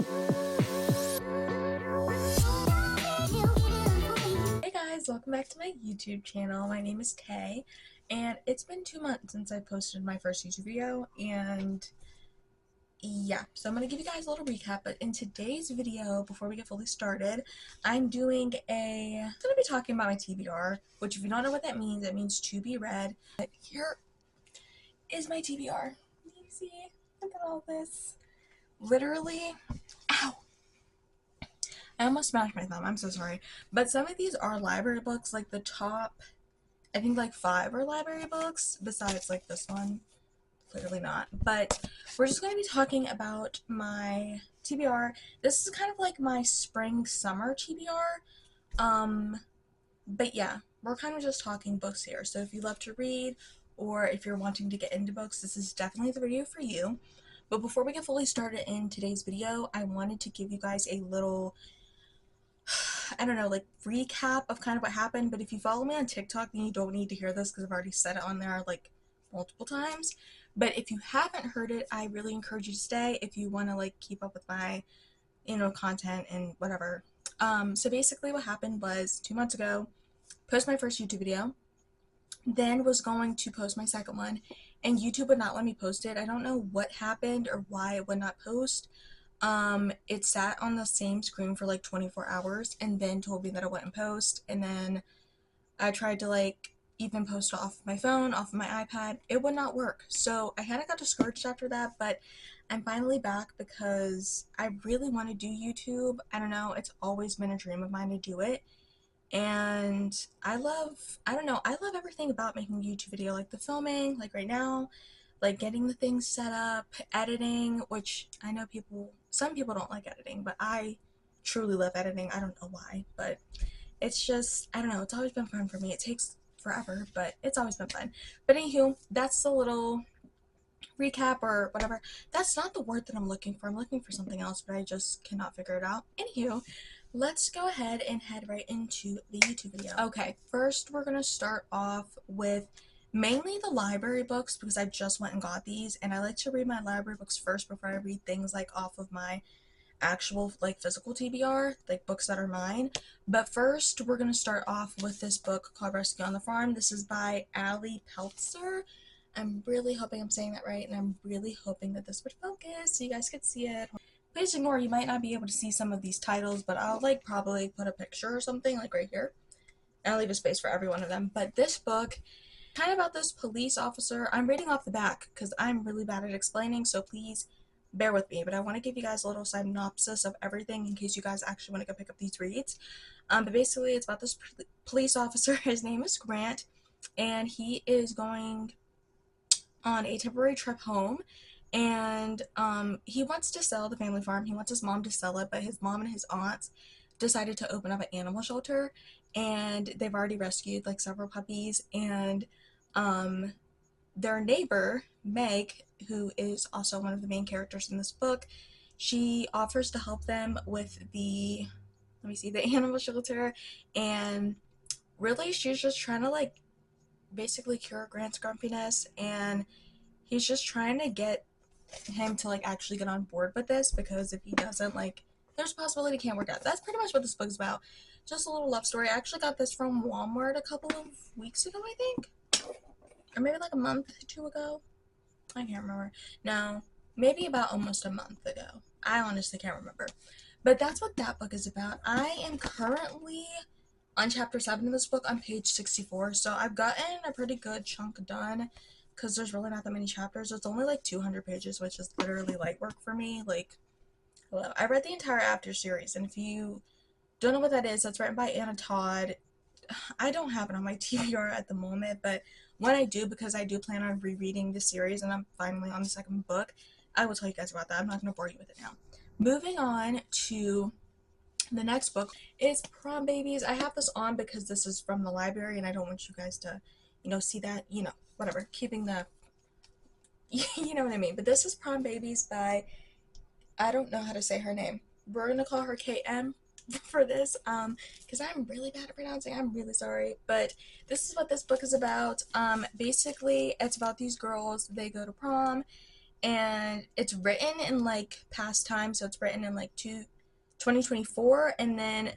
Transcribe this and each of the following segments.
Hey guys, welcome back to my YouTube channel. My name is Tay, and it's been 2 months since I posted my first YouTube video, and yeah, so I'm going to give you guys a little recap. But in today's video, before we get fully started, I'm going to be talking about my TBR, which if you don't know what that means, it means to be read. But here is my TBR. You see, look at all this. Literally, ow! I almost smashed my thumb, I'm so sorry. But some of these are library books, like the top, I think like 5 are library books, besides like this one. Clearly not. But we're just going to be talking about my TBR. This is kind of like my spring-summer TBR. But yeah, we're kind of just talking books here. So if you love to read, or if you're wanting to get into books, this is definitely the video for you. But before we get fully started in today's video, I wanted to give you guys a little, I don't know, like recap of kind of what happened. But if you follow me on TikTok, then you don't need to hear this because I've already said it on there like multiple times. But if you haven't heard it, I really encourage you to stay if you want to like keep up with my, content and whatever. So basically what happened was 2 months ago, post my first YouTube video, then was going to post my second one, and YouTube would not let me post it. I don't know what happened or why it would not post. It sat on the same screen for like 24 hours and then told me that it wouldn't post, and then I tried to like even post off my phone, off of my iPad. It would not work. So I kind of got discouraged after that, but I'm finally back because I really want to do YouTube. I don't know, it's always been a dream of mine to do it. And I love everything about making a YouTube video, like the filming, like right now, like getting the things set up, editing, which I know some people don't like editing, but I truly love editing. I don't know why, but it's just, I don't know, it's always been fun for me. It takes forever, but it's always been fun. But anywho, that's the little recap or whatever. That's not the word that I'm looking for. I'm looking for something else, but I just cannot figure it out. Anywho, let's go ahead and head right into the YouTube video. Okay, first we're going to start off with mainly the library books because I just went and got these, and I like to read my library books first before I read things like off of my actual like physical TBR, like books that are mine. But first we're going to start off with this book called Rescue on the Farm. This is by Ali Peltzer. I'm really hoping I'm saying that right, and I'm really hoping that this would focus so you guys could see it. Please ignore, you might not be able to see some of these titles, but I'll like probably put a picture or something like right here, and I'll leave a space for every one of them. But this book, kind of about this police officer. I'm reading off the back because I'm really bad at explaining, so please bear with me. But I want to give you guys a little synopsis of everything in case you guys actually want to go pick up these reads. But basically it's about this police officer. His name is Grant, and he is going on a temporary trip home, and he wants to sell the family farm. He wants his mom to sell it, but his mom and his aunts decided to open up an animal shelter, and they've already rescued like several puppies. And their neighbor Meg, who is also one of the main characters in this book, she offers to help them with the animal shelter. And really she's just trying to like basically cure Grant's grumpiness, and he's just trying to get him to like actually get on board with this, because if he doesn't, like, there's a possibility it can't work out. That's pretty much what this book is about. Just a little love story. I actually got this from Walmart a couple of weeks ago, I think, or maybe like a month or two ago. I can't remember. No, maybe about almost a month ago. I honestly can't remember. But that's what that book is about. I am currently on chapter 7 of this book on page 64, so I've gotten a pretty good chunk done because there's really not that many chapters. It's only like 200 pages, which is literally light work for me. Like, hello. I read the entire After series, and if you don't know what that is, that's written by Anna Todd. I don't have it on my TBR at the moment, but when I do, because I do plan on rereading the series and I'm finally on the second book, I will tell you guys about that. I'm not going to bore you with it now. Moving on to the next book is Prom Babies. I have this on because this is from the library and I don't want you guys to, see that, whatever, keeping the, you know what I mean. But this is Prom Babies by, I don't know how to say her name. We're going to call her KM for this, because I'm really bad at pronouncing. I'm really sorry. But this is what this book is about. Basically, it's about these girls. They go to prom, and it's written in like past time, so it's written in like 2024, and then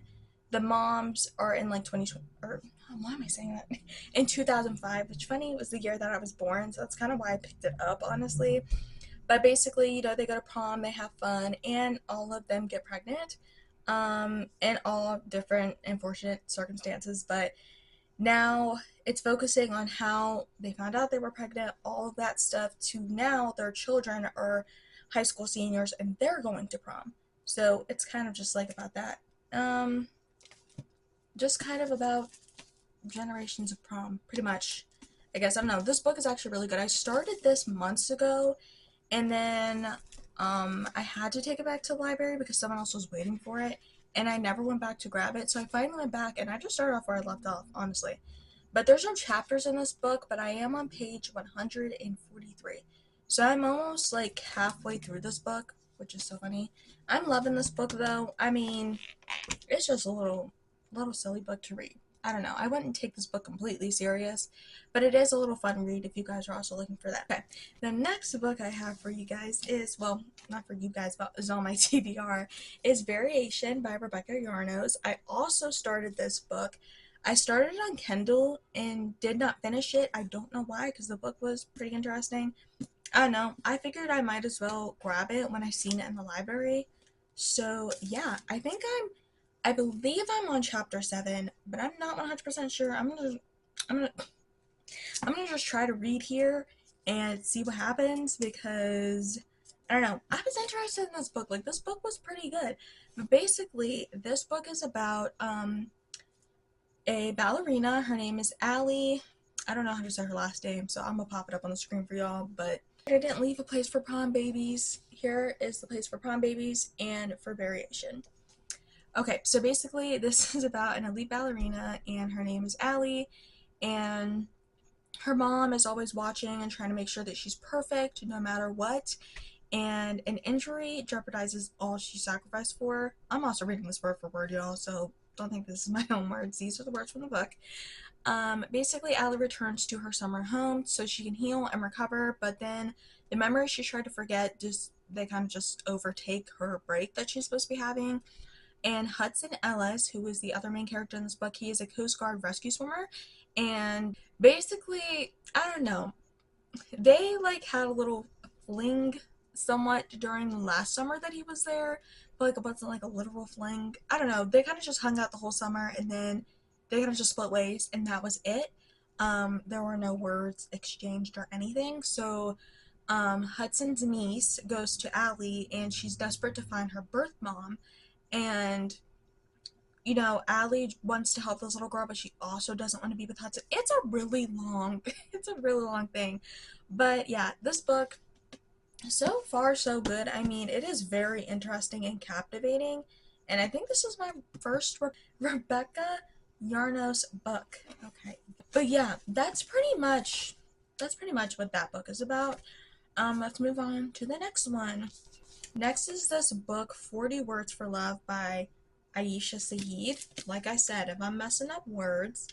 the moms are in like 2020, or why am I saying that? In 2005, which funny was the year that I was born, so that's kind of why I picked it up, honestly. But basically, they go to prom, they have fun, and all of them get pregnant, in all different unfortunate circumstances. But now it's focusing on how they found out they were pregnant, all of that stuff, to now their children are high school seniors and they're going to prom. So it's kind of just like about that. Um, just kind of about generations of prom, pretty much. I guess I don't know. This book is actually really good. I started this months ago, and then I had to take it back to the library because someone else was waiting for it, and I never went back to grab it. So I finally went back, and I just started off where I left off, honestly. But there's no chapters in this book, but I am on page 143. So I'm almost like halfway through this book, which is so funny. I'm loving this book though. I mean, it's just a little silly book to read. I don't know. I wouldn't take this book completely serious, but it is a little fun read if you guys are also looking for that. Okay, the next book I have for you guys is, well, not for you guys, but is on my TBR, is Variation by Rebecca Yarnos. I also started this book. I started it on Kindle and did not finish it. I don't know why, because the book was pretty interesting. I don't know. I figured I might as well grab it when I seen it in the library. So yeah, I believe I'm on chapter 7, but I'm not 100% sure. I'm gonna I'm gonna just try to read here and see what happens, because I don't know. I was interested in this book. Like, this book was pretty good. But basically, this book is about a ballerina. Her name is Allie. I don't know how to say her last name, so I'm gonna pop it up on the screen for y'all, but I didn't leave a place for Prom Babies. Here is the place for Prom Babies and for Variation. Okay, so basically, this is about an elite ballerina, and her name is Allie, and her mom is always watching and trying to make sure that she's perfect no matter what, and an injury jeopardizes all she sacrificed for. I'm also reading this word for word, y'all, so don't think this is my own words. These are the words from the book. Basically, Allie returns to her summer home so she can heal and recover, but then the memories she tried to forget, they kind of just overtake her break that she's supposed to be having. And Hudson Ellis, who is the other main character in this book, he is a Coast Guard rescue swimmer. And basically, I don't know, they like had a little fling somewhat during the last summer that he was there, but like it wasn't like a literal fling. I don't know. They kind of just hung out the whole summer, and then they kind of just split ways, and that was it. There were no words exchanged or anything. So Hudson's niece goes to Allie, and she's desperate to find her birth mom, and Allie wants to help this little girl, but she also doesn't want to be with Hudson. It's a really long, it's a really long thing. But yeah, this book, so far so good. I mean, it is very interesting and captivating. And I think this is my first Rebecca Yarnos book. Okay. But yeah, that's pretty much what that book is about. Let's move on to the next one. Next is this book, 40 Words for Love by Aisha Saeed. Like I said, if I'm messing up words,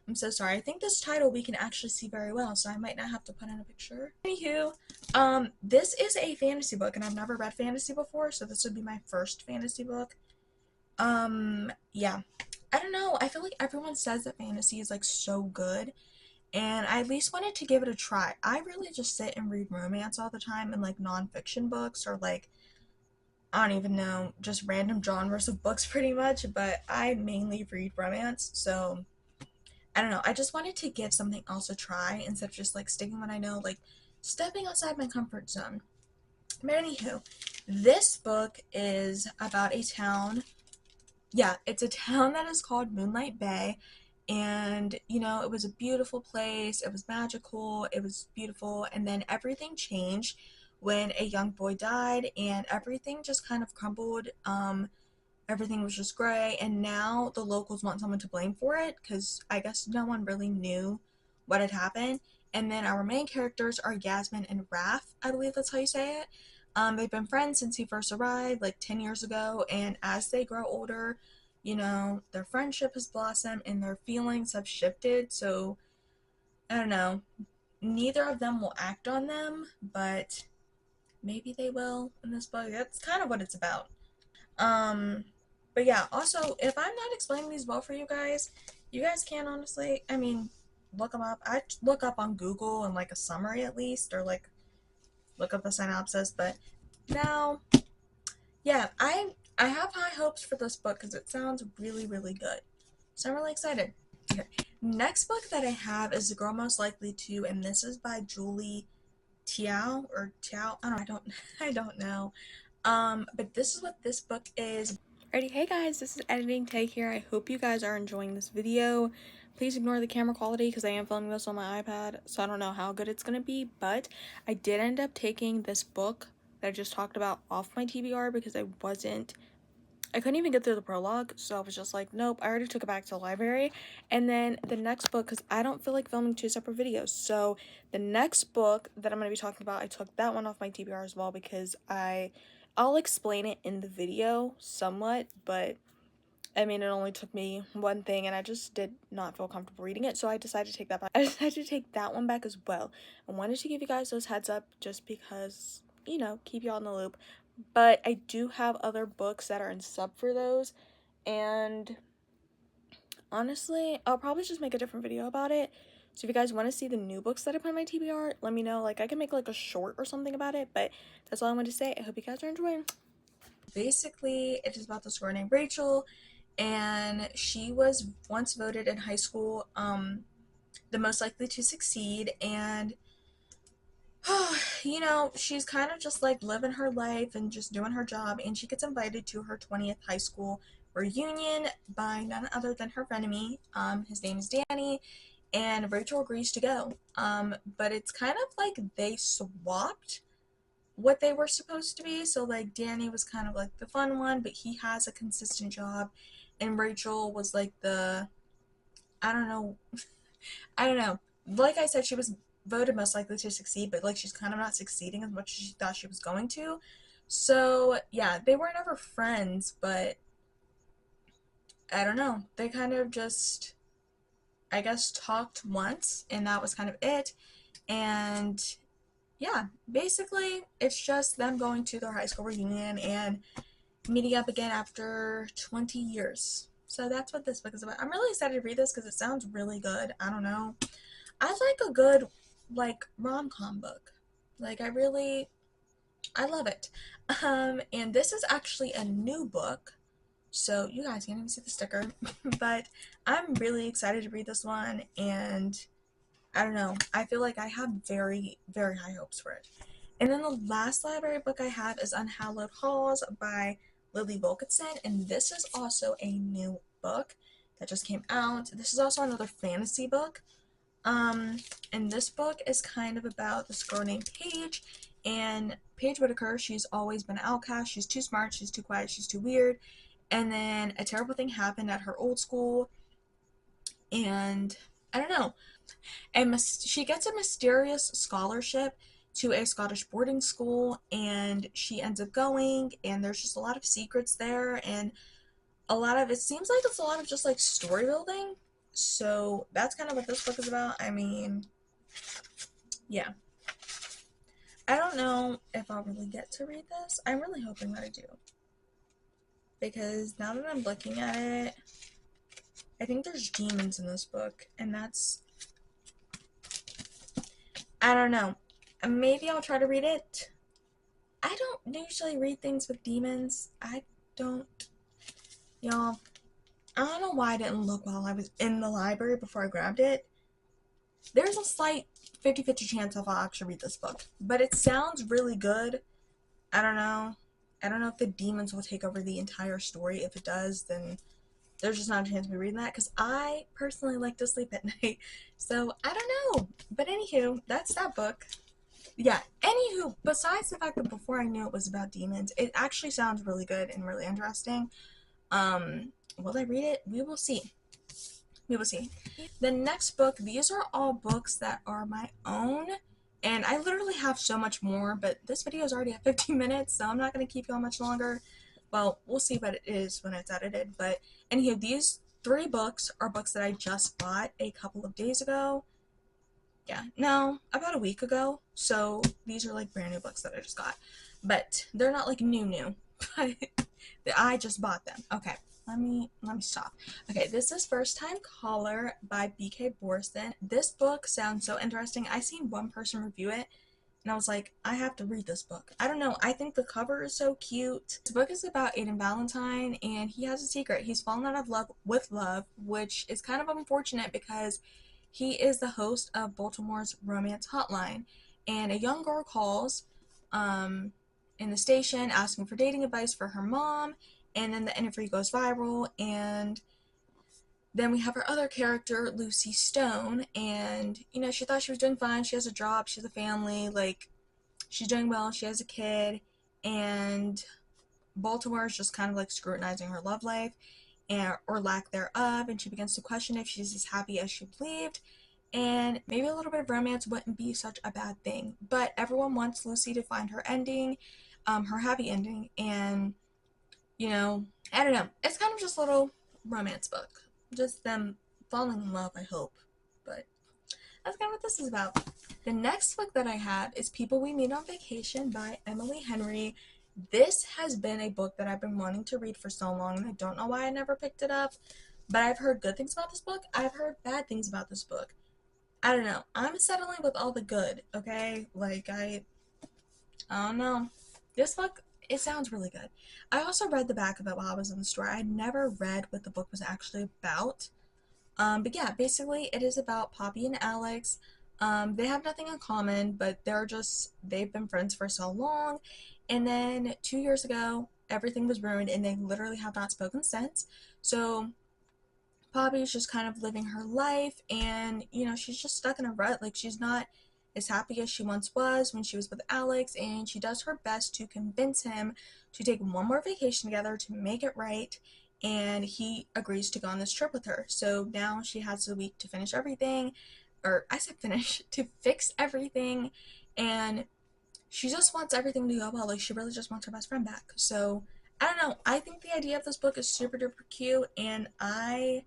I'm so sorry. I think this title we can actually see very well, so I might not have to put in a picture. Anywho, this is a fantasy book, and I've never read fantasy before, so this would be my first fantasy book. Yeah. I don't know. I feel like everyone says that fantasy is like so good, and I at least wanted to give it a try. I really just sit and read romance all the time and like nonfiction books, or like I don't even know, just random genres of books pretty much, but I mainly read romance, so I don't know. I just wanted to give something else a try instead of just like sticking what I know, like stepping outside my comfort zone. But anywho, this book is about a town. Yeah, it's a town that is called Moonlight Bay. And, it was a beautiful place. It was magical. It was beautiful. And then everything changed when a young boy died, and everything just kind of crumbled. Everything was just gray, and now the locals want someone to blame for it because I guess no one really knew what had happened. And then our main characters are Yasmin and Raph, I believe that's how you say it. They've been friends since he first arrived, like 10 years ago, and as they grow older, their friendship has blossomed and their feelings have shifted. So, I don't know, neither of them will act on them, but maybe they will in this book. That's kind of what it's about. Um, but yeah, also, if I'm not explaining these well for you guys can honestly, I mean, look them up. I look up on Google and like a summary at least, or like look up a synopsis. But now, yeah, I have high hopes for this book because it sounds really, really good. So I'm really excited. Okay. Next book that I have is The Girl Most Likely To, and this is by Julie Tiao or Tiao. I don't know. But this is what this book is. Alrighty, hey guys, this is Editing Tay here. I hope you guys are enjoying this video. Please ignore the camera quality because I am filming this on my iPad, so I don't know how good it's gonna be, but I did end up taking this book that I just talked about off my TBR because I couldn't even get through the prologue, so I was just like, nope, I already took it back to the library. And then the next book, because I don't feel like filming 2 separate videos, so the next book that I'm going to be talking about, I took that one off my TBR as well because I'll explain it in the video somewhat, but I mean, it only took me one thing and I just did not feel comfortable reading it, so I decided to take that back. I decided to take that one back as well. I wanted to give you guys those heads up just because, you know, keep y'all in the loop. But I do have other books that are in sub for those, and honestly, I'll probably just make a different video about it. So if you guys want to see the new books that I put in my TBR, let me know. Like, I can make like a short or something about it, but that's all I wanted to say. I hope you guys are enjoying. Basically, it is about this girl named Rachel, and she was once voted in high school the most likely to succeed, and you know, she's kind of just like living her life and just doing her job, and she gets invited to her 20th high school reunion by none other than her frenemy. His name is Danny, and Rachel agrees to go. But it's kind of like they swapped what they were supposed to be. So like Danny was kind of like the fun one, but he has a consistent job, and Rachel was like the I don't know, I don't know. Like I said, she was voted most likely to succeed, but like she's kind of not succeeding as much as she thought she was going to. So yeah, they were never friends, but I don't know. They kind of just, I guess, talked once, and that was kind of it. And yeah, basically, it's just them going to their high school reunion and meeting up again after 20 years. So that's what this book is about. I'm really excited to read this because it sounds really good. I don't know. I like a good like rom-com book. Like I love it. And this is actually a new book. So you guys can't even see the sticker, but I'm really excited to read this one, and I don't know. I feel like I have very, very high hopes for it. And then the last library book I have is Unhallowed Halls by Lily Wilkinson, and this is also a new book that just came out. This is also another fantasy book. And this book is kind of about this girl named Paige, and Paige Whitaker, she's always been an outcast. She's too smart, she's too quiet, she's too weird. And then a terrible thing happened at her old school, and I don't know. And she gets a mysterious scholarship to a Scottish boarding school, and she ends up going, and there's just a lot of secrets there, and a lot of it seems like it's a lot of just like story building. So that's kind of what this book is about. I mean, yeah. I don't know if I'll really get to read this. I'm really hoping that I do. Because now that I'm looking at it, I think there's demons in this book, and that's, I don't know. Maybe I'll try to read it. I don't usually read things with demons. I don't, y'all. I don't know why I didn't look while I was in the library before I grabbed it. There's a slight 50-50 chance if I'll actually read this book, but it sounds really good. I don't know. I don't know if the demons will take over the entire story. If it does, then there's just not a chance of me reading that, because I personally like to sleep at night. So I don't know. But anywho, that's that book. Yeah, anywho, besides the fact that before I knew it was about demons, it actually sounds really good and really interesting. Will I read it? We will see. We will see. The next book, these are all books that are my own, and I literally have so much more, but this video is already at 15 minutes, so I'm not going to keep you all much longer. Well, we'll see what it is when it's edited, but anywho, these 3 books are books that I just bought a couple of days ago. Yeah, no, about a week ago. So these are like brand new books that I just got, but they're not like new, but I just bought them. Okay, let me stop. Okay, this is First Time Caller by B.K. Borson. This book sounds so interesting. I seen one person review it, and I was like, I have to read this book. I don't know. I think the cover is so cute. This book is about Aiden Valentine, and he has a secret. He's fallen out of love with love, which is kind of unfortunate because he is the host of Baltimore's Romance Hotline. And a young girl calls um, in the station asking for dating advice for her mom, and then the interview goes viral, and then we have our other character, Lucy Stone, and she thought she was doing fine. She has a job, she has a family, like she's doing well, she has a kid, and Baltimore is just kind of like scrutinizing her love life and or lack thereof, and she begins to question if she's as happy as she believed. And maybe a little bit of romance wouldn't be such a bad thing, but everyone wants Lucy to find her ending, her happy ending, and you know, I don't know. It's kind of just a little romance book, just them falling in love. I hope, but that's kind of what this is about. The next book that I have is People We Meet on Vacation by Emily Henry. This has been a book that I've been wanting to read for so long, and I don't know why I never picked it up, but I've heard good things about this book. I've heard bad things about this book. I don't know. I'm settling with all the good, okay? Like, I don't know. This book, it sounds really good. I also read the back of it while I was in the store. I never read what the book was actually about. But yeah, basically it is about Poppy and Alex. They have nothing in common, but they've been friends for so long. And then 2 years ago, everything was ruined and they literally have not spoken since. So Poppy's just kind of living her life and, she's just stuck in a rut. Like, she's not as happy as she once was when she was with Alex, and she does her best to convince him to take one more vacation together to make it right, and he agrees to go on this trip with her. So now she has a week to finish everything, or I said finish, to fix everything, and she just wants everything to go well. Like, she really just wants her best friend back. So, I don't know. I think the idea of this book is super duper cute, and I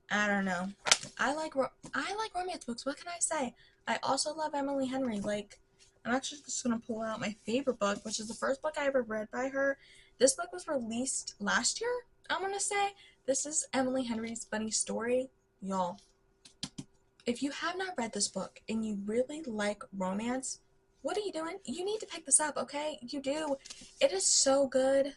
don't know. I like romance books. What can I say? I also love Emily Henry. Like, I'm actually just gonna pull out my favorite book, which is the first book I ever read by her. This book was released last year, I'm gonna say. This is Emily Henry's Funny Story. Y'all, if you have not read this book and you really like romance, what are you doing? You need to pick this up, okay? You do. It is so good.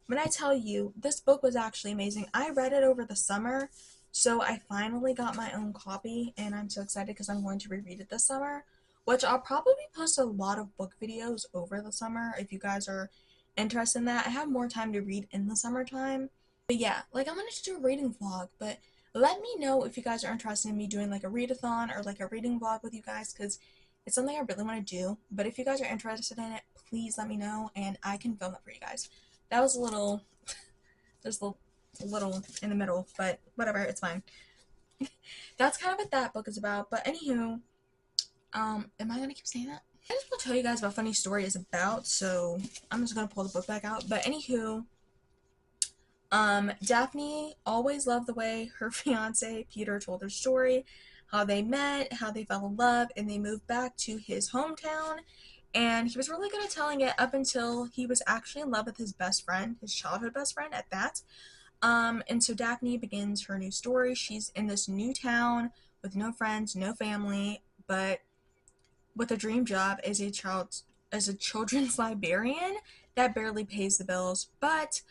When I tell you, this book was actually amazing. I read it over the summer, so I finally got my own copy, and I'm so excited because I'm going to reread it this summer, which I'll probably post a lot of book videos over the summer if you guys are interested in that. I have more time to read in the summertime. But yeah, like I'm gonna do a reading vlog, but let me know if you guys are interested in me doing like a readathon or like a reading vlog with you guys because it's something I really want to do. But if you guys are interested in it, please let me know and I can film it for you guys. That was a little, just a little in the middle, but whatever, it's fine. That's kind of what that book is about. But anywho, am I gonna keep saying that? I just want to tell you guys what Funny Story is about, so I'm just gonna pull the book back out. But anywho, Daphne always loved the way her fiance Peter told her story, how they met, how they fell in love, and they moved back to his hometown. And he was really good at telling it up until he was actually in love with his best friend, his childhood best friend at that. And so Daphne begins her new story. She's in this new town with no friends, no family, but with a dream job as a children's librarian that barely pays the bills. But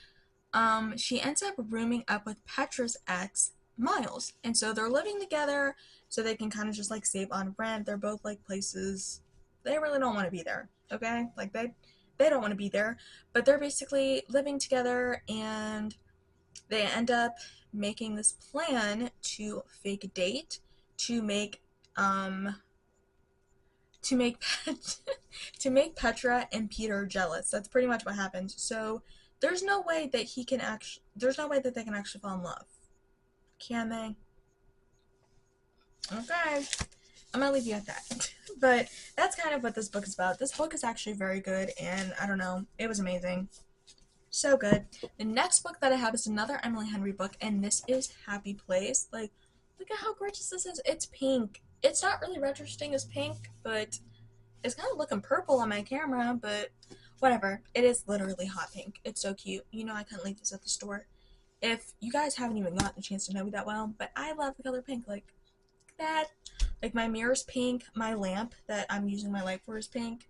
she ends up rooming up with Petra's ex, Miles. And so they're living together so they can kind of just like save on rent. They're both like places they really don't want to be there. Okay? Like they don't want to be there, but they're basically living together and they end up making this plan to fake a date to make um to make to make Petra and Peter jealous. That's pretty much what happens. So there's no way that they can actually fall in love. Can they? Okay. I'm gonna leave you at that. But that's kind of what this book is about. This book is actually very good and I don't know, it was amazing. So good. The next book that I have is another Emily Henry book, and this is Happy Place. Like, look at how gorgeous this is. It's pink. It's not really registering as pink, but it's kind of looking purple on my camera, but whatever. It is literally hot pink. It's so cute. You know I couldn't leave this at the store. If you guys haven't even gotten a chance to know me that well, but I love the color pink. Like that. Like my mirror's pink. My lamp that I'm using my light for is pink.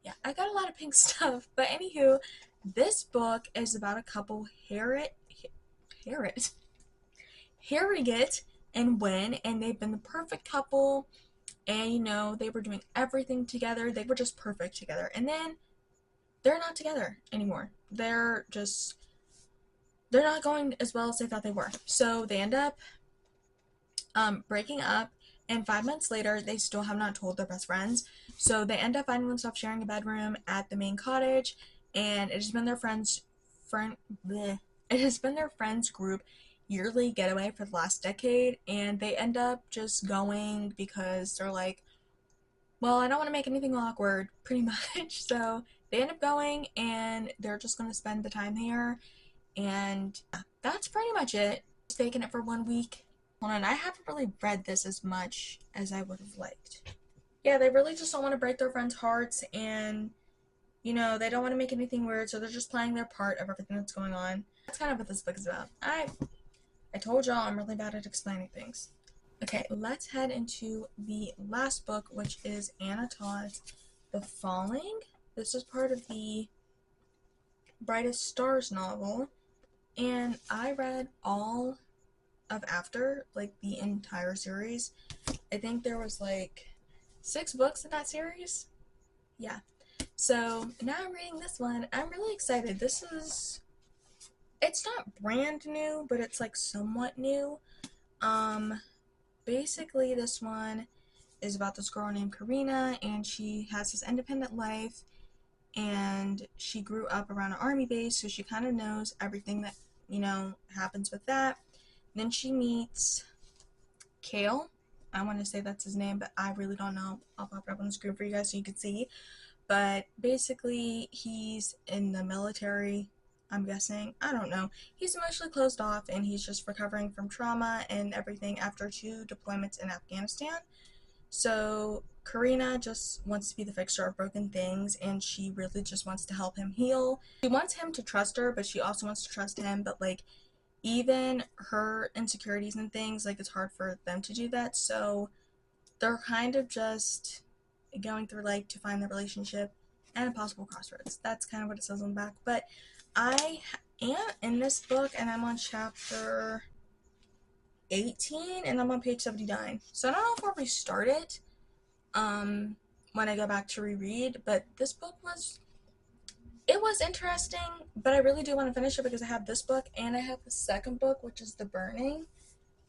Yeah, I got a lot of pink stuff. But anywho, this book is about a couple, Harriet and Wynn, and they've been the perfect couple. And you know, they were doing everything together. They were just perfect together. And then they're not together anymore. They're not going as well as they thought they were. So they end up breaking up, and 5 months later, they still have not told their best friends. So they end up finding themselves sharing a bedroom at the main cottage, and it has been their it has been their friends group yearly getaway for the last decade, and they end up just going because they're like, well, I don't want to make anything awkward, pretty much. So they end up going, and they're just going to spend the time here, and yeah, that's pretty much it. Just taking it for 1 week. Hold on, I haven't really read this as much as I would have liked. Yeah, they really just don't want to break their friends' hearts, and you know, they don't want to make anything weird, so they're just playing their part of everything that's going on. That's kind of what this book is about. I told y'all I'm really bad at explaining things. Okay, let's head into the last book, which is Anna Todd's The Falling. This is part of the Brightest Stars novel, and I read all of After, like the entire series. I think there was like 6 books in that series. Yeah. So now I'm reading this one. I'm really excited. It's not brand new, but it's like somewhat new. Basically this one is about this girl named Karina, and she has this independent life, and she grew up around an army base, so she kind of knows everything that, you know, happens with that. Then she meets Kale. I want to say that's his name, but I really don't know. I'll pop it up on the screen for you guys so you can see. But basically, he's in the military, I'm guessing. I don't know. He's emotionally closed off, and he's just recovering from trauma and everything after 2 deployments in Afghanistan. So Karina just wants to be the fixer of broken things, and she really just wants to help him heal. She wants him to trust her, but she also wants to trust him. But like, even her insecurities and things, like, it's hard for them to do that. So they're kind of just going through, like, to find their relationship and a possible crossroads. That's kind of what it says on the back. But I am in this book, and I'm on chapter 18, and I'm on page 79. So I don't know if I'll restart it when I go back to reread, but this book was interesting, but I really do want to finish it because I have this book and I have the second book, which is The Burning.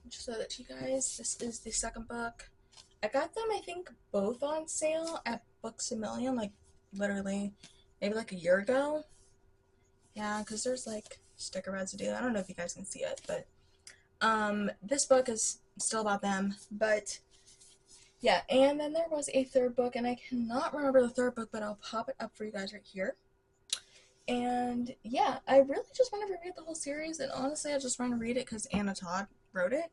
Just so that you guys, this is the second book. I got them, I think, both on sale at Books A Million, like literally maybe like a year ago. Yeah, because there's like sticker residue. I don't know if you guys can see it, but this book is still about them. But yeah, and then there was a third book, and I cannot remember the third book, but I'll pop it up for you guys right here. And yeah, I really just want to reread the whole series, and honestly, I just want to read it because Anna Todd wrote it,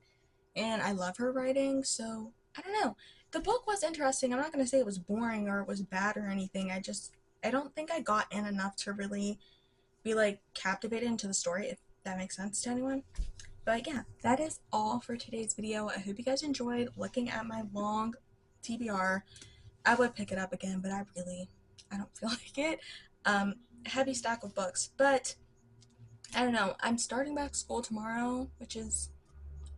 and I love her writing, so I don't know. The book was interesting. I'm not going to say it was boring or it was bad or anything. I don't think I got in enough to really be like captivated into the story, if that makes sense to anyone. But yeah, that is all for today's video. I hope you guys enjoyed looking at my long TBR. I would pick it up again, but I don't feel like it. Heavy stack of books, but I don't know. I'm starting back school tomorrow, which is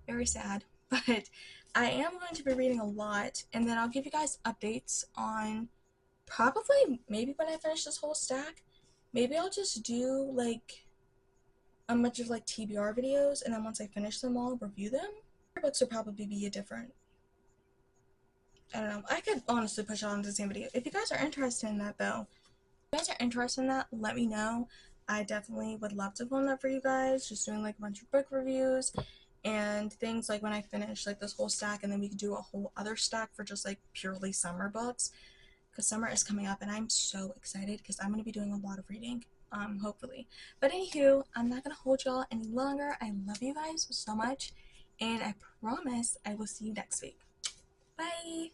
very sad, but I am going to be reading a lot, and then I'll give you guys updates on probably maybe when I finish this whole stack. Maybe I'll just do like a bunch of like TBR videos, and then once I finish them all, review them. Books will probably be a different, I don't know. I could honestly push it on to the same video. If you guys are interested in that though, if you guys are interested in that, let me know. I definitely would love to film that for you guys, just doing like a bunch of book reviews and things like when I finish like this whole stack, and then we could do a whole other stack for just like purely summer books, because summer is coming up and I'm so excited because I'm going to be doing a lot of reading, hopefully. But anywho, I'm not going to hold y'all any longer. I love you guys so much, and I promise I will see you next week. Bye!